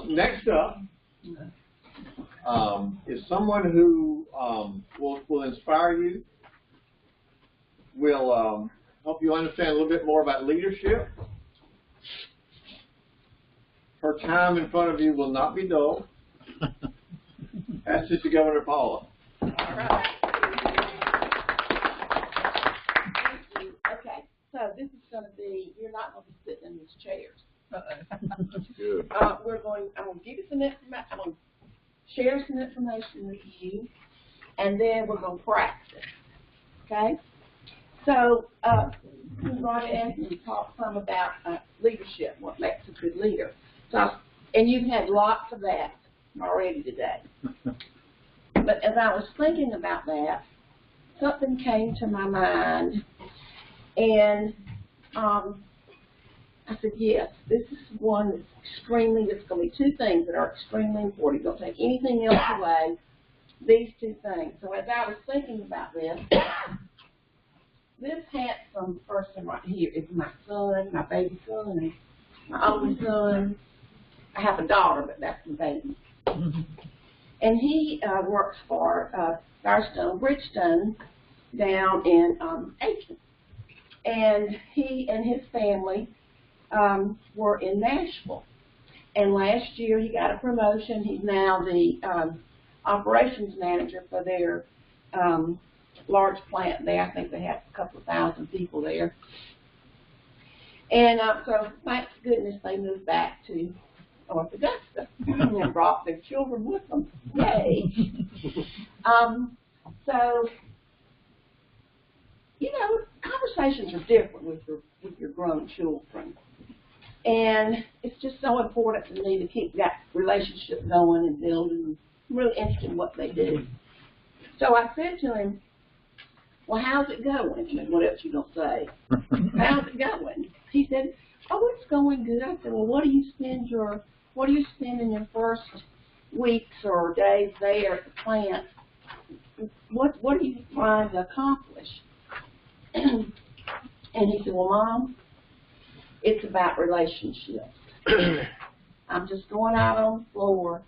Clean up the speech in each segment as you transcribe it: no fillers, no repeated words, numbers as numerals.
Next up is someone who will inspire you, will help you understand a little bit more about leadership. Her time in front of you will not be dull. Assistant Governor Paula. All right. Thank you. Okay, so this is going to be, you're not going to be sitting in these chairs. Good. I'm going to give you some information. I'm going to share some information with you, and then we're going to practice. Okay? So, we're going to ask you to talk some about leadership, what makes a good leader. So, and you've had lots of that already today. But as I was thinking about that, something came to my mind, and I said, yes, this is one that's there's going to be two things that are extremely important. Don't take anything else away, these two things. So as I was thinking about this handsome person right here is my son, my baby son, and my only son. I have a daughter, but that's the baby. And he works for Firestone Bridgestone down in Aiken. And he and his family were in Nashville. And last year he got a promotion. He's now the operations manager for their large plant there. I think they have a couple of thousand people there. And so thank goodness they moved back to North Augusta and brought their children with them. Yay! So, you know, conversations are different with your grown children. And it's just so important to me to keep that relationship going and building. I'm really interested in what they do. So I said to him, well, how's it going? And what else you gonna say? How's it going? He said, oh, it's going good. I said, well, what do you spend in your first weeks or days there at the plant? What are you trying to accomplish? And he said, well, Mom, it's about relationships. I'm just going out on the floor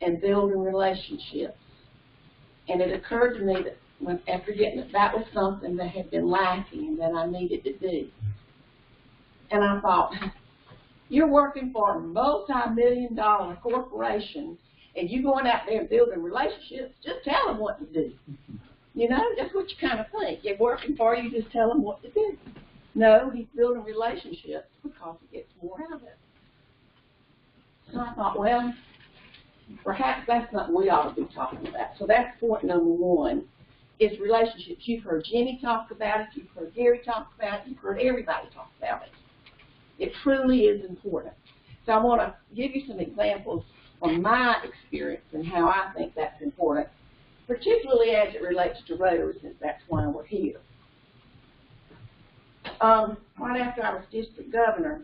and building relationships. And it occurred to me that after getting it, that was something that had been lacking and that I needed to do. And I thought, you're working for a multi-million-dollar corporation, and you're going out there and building relationships, just tell them what to do. You know, that's what you kind of think. They're working for you, just tell them what to do. No, he's building relationships because he gets more out of it. So I thought, well, perhaps that's something we ought to be talking about. So that's point number one, is relationships. You've heard Jimmy talk about it. You've heard Gary talk about it. You've heard everybody talk about it. It truly is important. So I want to give you some examples from my experience and how I think that's important, particularly as it relates to Rotary, since that's why we're here. Right after I was district governor,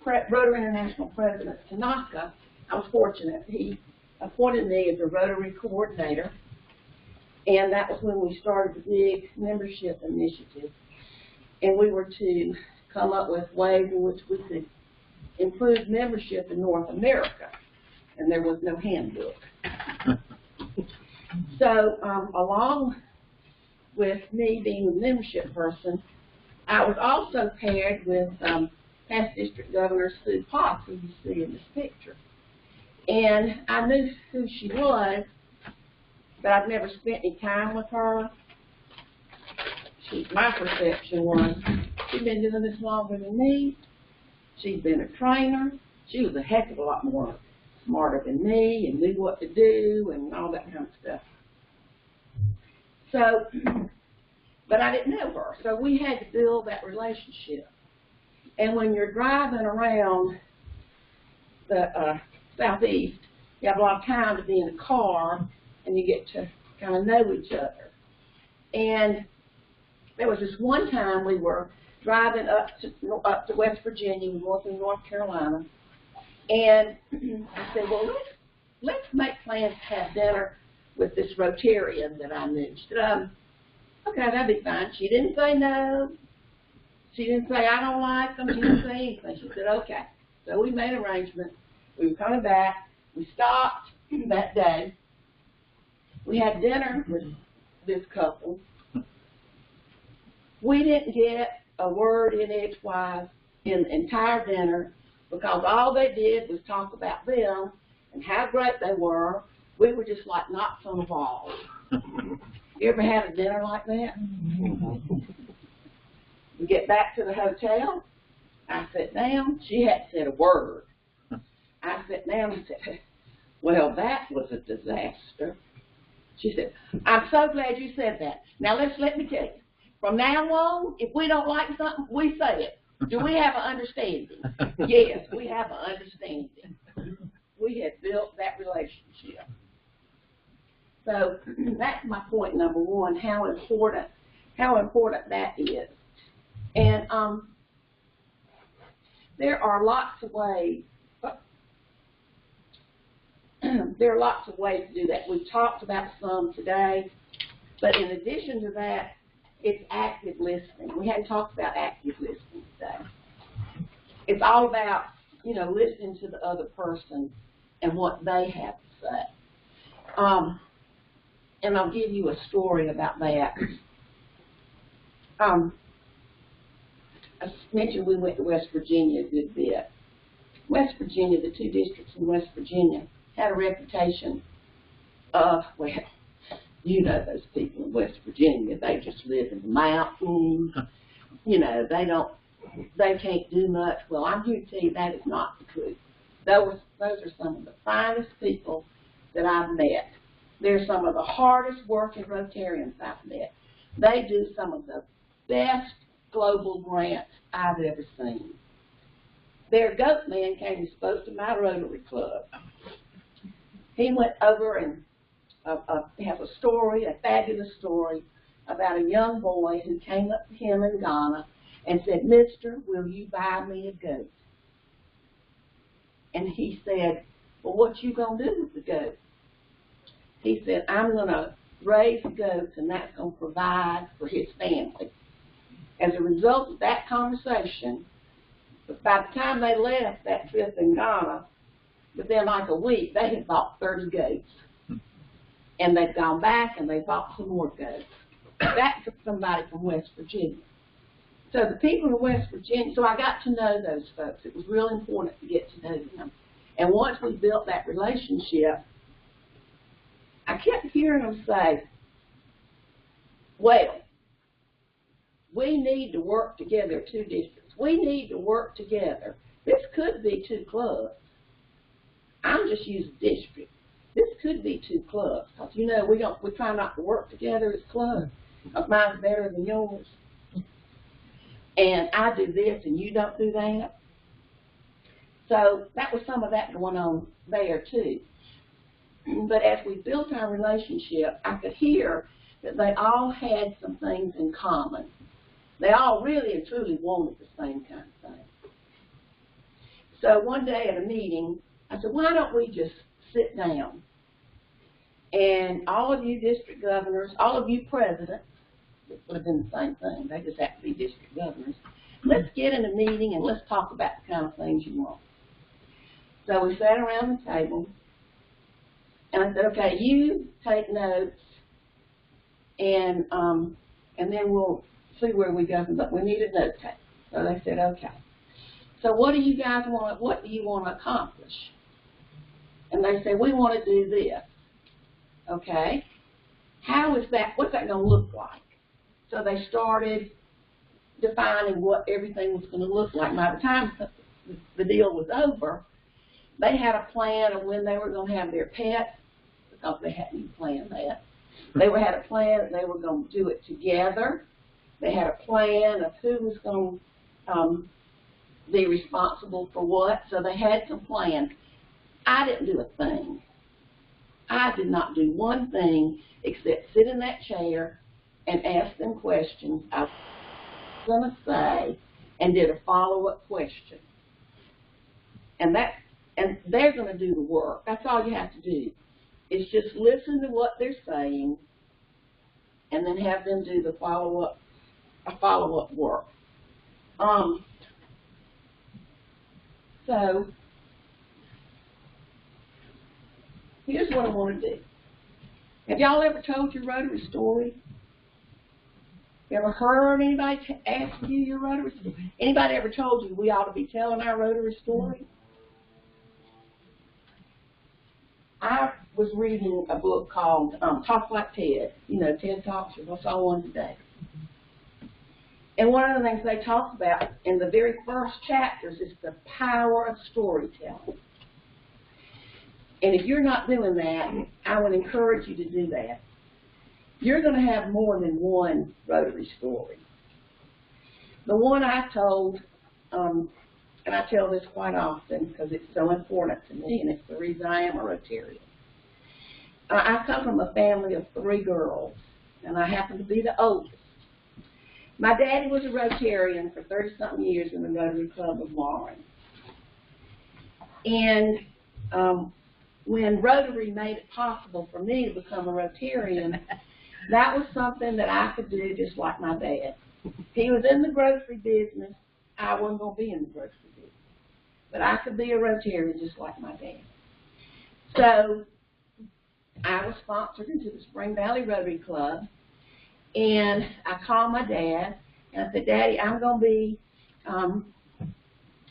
Rotary International President Tanaka, I was fortunate. He appointed me as a Rotary coordinator, and that was when we started the big membership initiative. And we were to come up with ways in which we could improve membership in North America, and there was no handbook. So along with me being the membership person, I was also paired with past District Governor Sue Potts, who you see in this picture. And I knew who she was, but I'd never spent any time with her. My perception was, she'd been doing this longer than me. She'd been a trainer. She was a heck of a lot more smarter than me and knew what to do and all that kind of stuff. So, but I didn't know her, so we had to build that relationship. And when you're driving around the southeast, you have a lot of time to be in a car, and you get to kind of know each other. And there was this one time we were driving up to West Virginia, we were going through North Carolina, and I said, well, let's make plans to have dinner with this Rotarian that I knew. She said, okay, that'd be fine. She didn't say no. She didn't say, I don't like them. She didn't say anything. She said, okay. So we made arrangements. We were coming back. We stopped that day. We had dinner with this couple. We didn't get a word in edgewise in the entire dinner because all they did was talk about them and how great they were. We were just like knots on the wall. You ever had a dinner like that? We get back to the hotel. I sat down. She hadn't said a word. I sat down and said, well, that was a disaster. She said, I'm so glad you said that. Now, let me tell you. From now on, if we don't like something, we say it. Do we have an understanding? Yes, we have an understanding. We have built that relationship. So that's my point number one, how important that is. And there are lots of ways. There are lots of ways to do that. We've talked about some today, but in addition to that, it's active listening. We hadn't talked about active listening today. It's all about, listening to the other person and what they have to say. And I'll give you a story about that. I mentioned we went to West Virginia a good bit. West Virginia, the two districts in West Virginia, had a reputation of, well, you know those people in West Virginia, they just live in the mountains. They can't do much. Well, I'm here to tell you that is not the truth. Those are some of the finest people that I've met. They're some of the hardest working Rotarians I've met. They do some of the best global grants I've ever seen. Their goat man came and spoke to my Rotary Club. He went over and has a story, a fabulous story, about a young boy who came up to him in Ghana and said, Mister, will you buy me a goat? And he said, well, what you going to do with the goat? He said, I'm going to raise goats, and that's going to provide for his family. As a result of that conversation, by the time they left that trip in Ghana, within like a week, they had bought 30 goats. And they've gone back and they bought some more goats. That's somebody from West Virginia. So the people in West Virginia, so I got to know those folks. It was real important to get to know them. And once we built that relationship, I kept hearing them say, well, we need to work together, two districts. We need to work together. This could be two clubs. I'm just using district. This could be two clubs. Because, we try not to work together as clubs. Because mine's better than yours. And I do this and you don't do that. So that was some of that going on there too. But as we built our relationship, I could hear that they all had some things in common. They all really and truly wanted the same kind of thing. So one day at a meeting, I said, why don't we just sit down? And all of you district governors, all of you presidents, it would have been the same thing. They just have to be district governors. Let's get in a meeting and let's talk about the kind of things you want. So we sat around the table, and I said, okay, you take notes, and then we'll see where we go. But we need a note take. So they said, okay. So what do you guys want? What do you want to accomplish? And they said, we want to do this. Okay. How is that? What's that going to look like? So they started defining what everything was going to look like. By the time the deal was over, they had a plan of when they were going to have their pets, because they hadn't even planned that. They had a plan that they were going to do it together. They had a plan of who was going to be responsible for what. So they had some plans. I didn't do a thing. I did not do one thing except sit in that chair and ask them questions I was going to say, and did a follow-up question. And they're going to do the work. That's all you have to do, is just listen to what they're saying and then have them do the follow-up work. So, here's what I want to do. Have y'all ever told your Rotary story? You ever heard anybody ask you your Rotary story? Anybody ever told you we ought to be telling our Rotary story? I was reading a book called Talk Like Ted, you know, TED Talks, I saw one today. And one of the things they talk about in the very first chapters is the power of storytelling. And if you're not doing that, I would encourage you to do that. You're going to have more than one Rotary story. The one I told, and I tell this quite often because it's so important to me, and it's the reason I am a Rotarian. I come from a family of 3 girls, and I happen to be the oldest. My daddy was a Rotarian for 30-something years in the Rotary Club of Warren. And when Rotary made it possible for me to become a Rotarian, that was something that I could do just like my dad. He was in the grocery business. I wasn't going to be in the grocery business. But I could be a Rotarian just like my dad. So I was sponsored into the Spring Valley Rotary Club. And I called my dad, and I said, Daddy, I'm going to be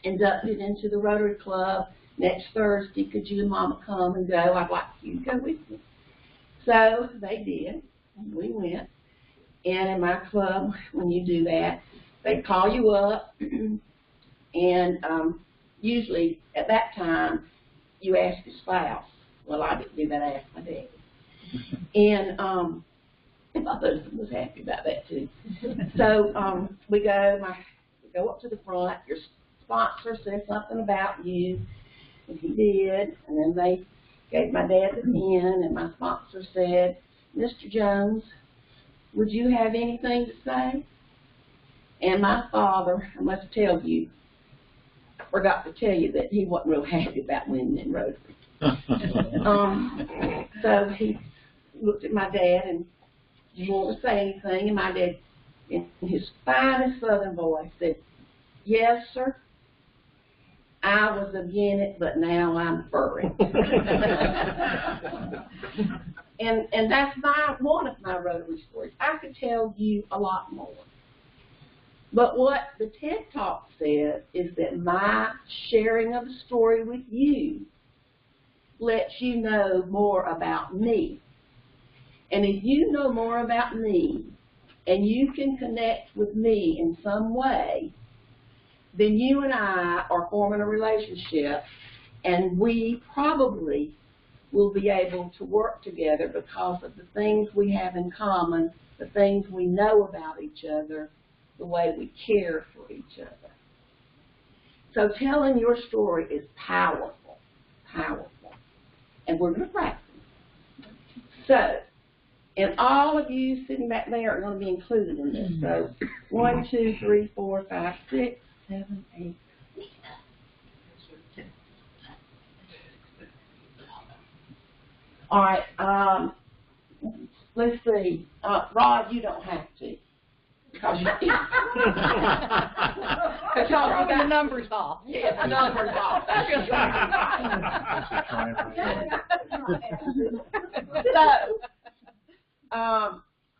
inducted into the Rotary Club next Thursday. Could you and Mama come and go? I'd like you to go with me. So they did, and we went. And in my club, when you do that, they call you up, and usually at that time, you ask your spouse. Well, I didn't do that. I asked my dad. And my husband was happy about that too. So we go up to the front. Your sponsor said something about you, and he did. And then they gave my dad the pen, and my sponsor said, Mr. Jones, would you have anything to say? And my father, I must tell you, I forgot to tell you that he wasn't real happy about winning in Rotary. So he looked at my dad and didn't want to say anything, and my dad, in his finest Southern voice, said, yes, sir, I was against it, but now I'm for it. and that's one of my Rotary stories. I could tell you a lot more. But what the TED Talk says is that my sharing of the story with you lets you know more about me. And if you know more about me, and you can connect with me in some way, then you and I are forming a relationship, and we probably will be able to work together because of the things we have in common, the things we know about each other, the way we care for each other. So telling your story is powerful, powerful. And we're going to practice. So, and all of you sitting back there are going to be included in this. So 1, 2, 3, 4, 5, 6, 7, 8. All right. Let's see. Rod, you don't have to. Because y'all the numbers off. Yeah, the numbers off. That's just So,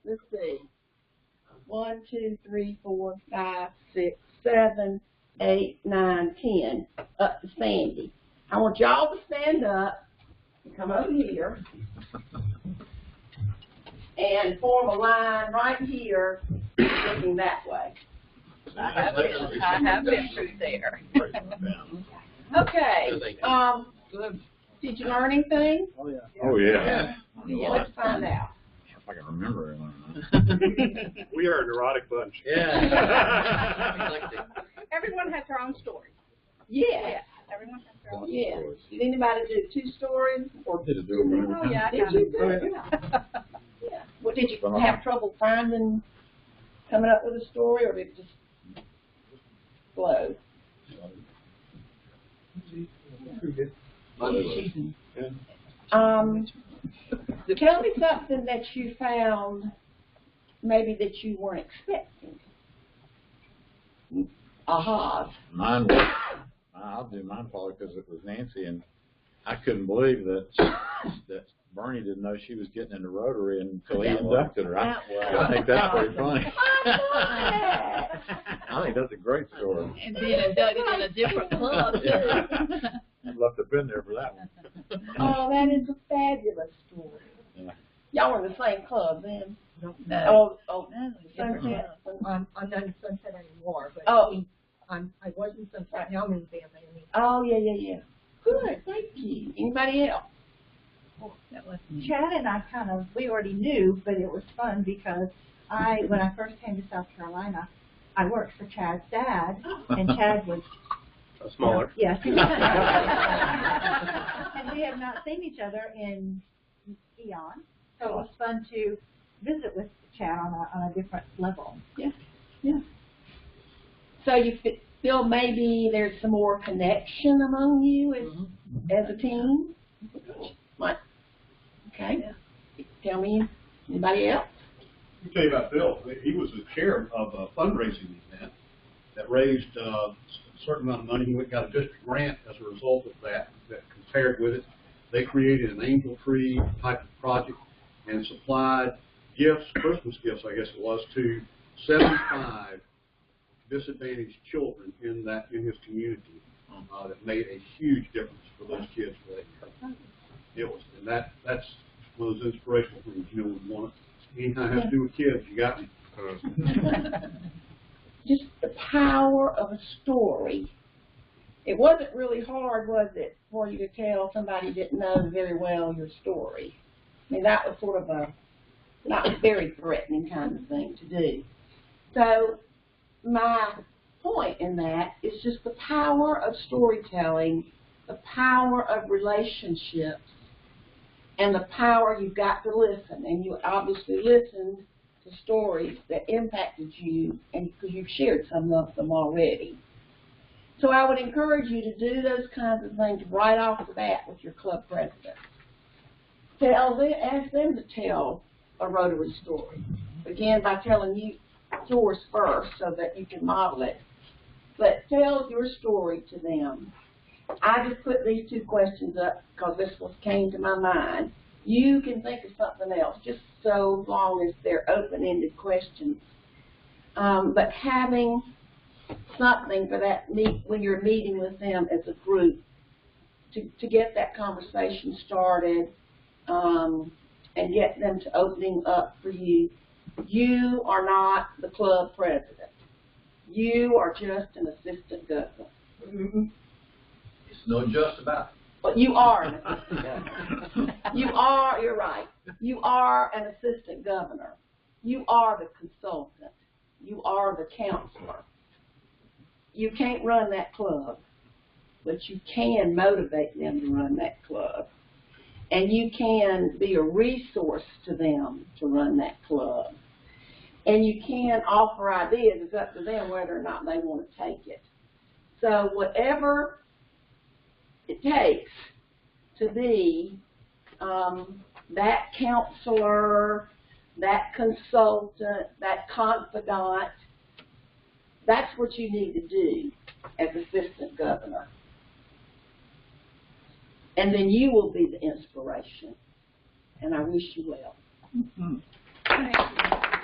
let's see. 1, 2, 3, 4, 5, 6, 7, 8, 9, 10. Up to Sandy. I want y'all to stand up and come over here and form a line right here, looking that way. I have been through there. Okay. Did you learn anything? Oh, yeah. Oh, yeah. Let's find out. If I can remember it. We are a neurotic bunch. Yeah. Everyone has their own story. Yeah. Everyone has their own Yeah. Did anybody do 2 stories? Or Did it do it? Oh, yeah, I did you do got it? it. Yeah. Well, did you have trouble coming up with a story, or did it just flow? Tell me something that you found maybe that you weren't expecting. Ahas. Mine I'll do mine, Paula, because it was Nancy, and I couldn't believe that Bernie didn't know she was getting into Rotary until he inducted her. I think that's pretty funny. I think that's a great story. And being inducted in a different club, too. I'd love to have been there for that one. Oh, that is a fabulous story. Yeah. Y'all were in the same club then? No. Oh, No, Sunset. I'm not in Sunset anymore, but Oh. I was in Sunset. Now I'm in family. Oh, yeah. Good, thank you. Anybody else? That was Chad and I we already knew, but it was fun because when I first came to South Carolina, I worked for Chad's dad, and Chad was Smaller. Yes. And we have not seen each other in eons, so it was fun to visit with Chad on a different level. Yeah. So you feel maybe there's some more connection among you as a team? What? Okay. Tell me, anybody else? Let me tell you about Bill. He was the chair of a fundraising event that raised a certain amount of money. He got a district grant as a result of that compared with it. They created an angel tree type of project and supplied gifts, Christmas gifts, I guess it was, to 75 disadvantaged children in his community. That made a huge difference for those kids for that year. It was, and that's one of those inspirational things. You know, we want anything has to do with kids. You got me. Just the power of a story. It wasn't really hard, was it, for you to tell somebody who didn't know very well your story? I mean, that was sort of a not very threatening kind of thing to do. So my point in that is just the power of storytelling, the power of relationships, and the power you've got to listen. And you obviously listened to stories that impacted you, and because you've shared some of them already. So I would encourage you to do those kinds of things right off the bat with your club president. Ask them to tell a Rotary story. Again, by telling you yours first so that you can model it. But tell your story to them. I just put these two questions up because this one came to my mind. You can think of something else, just so long as they're open-ended questions. But having something for that when you're meeting with them as a group to get that conversation started and get them to opening up for you. You are not the club president. You are just an assistant governor. It's no just about it. But you are an assistant governor. You're right. You are an assistant governor. You are the consultant. You are the counselor. You can't run that club, but you can motivate them to run that club. And you can be a resource to them to run that club. And you can offer ideas. It's up to them whether or not they want to take it. So whatever it takes to be that counselor, that consultant, that confidant, that's what you need to do as assistant governor. And then you will be the inspiration. And I wish you well. Thank you.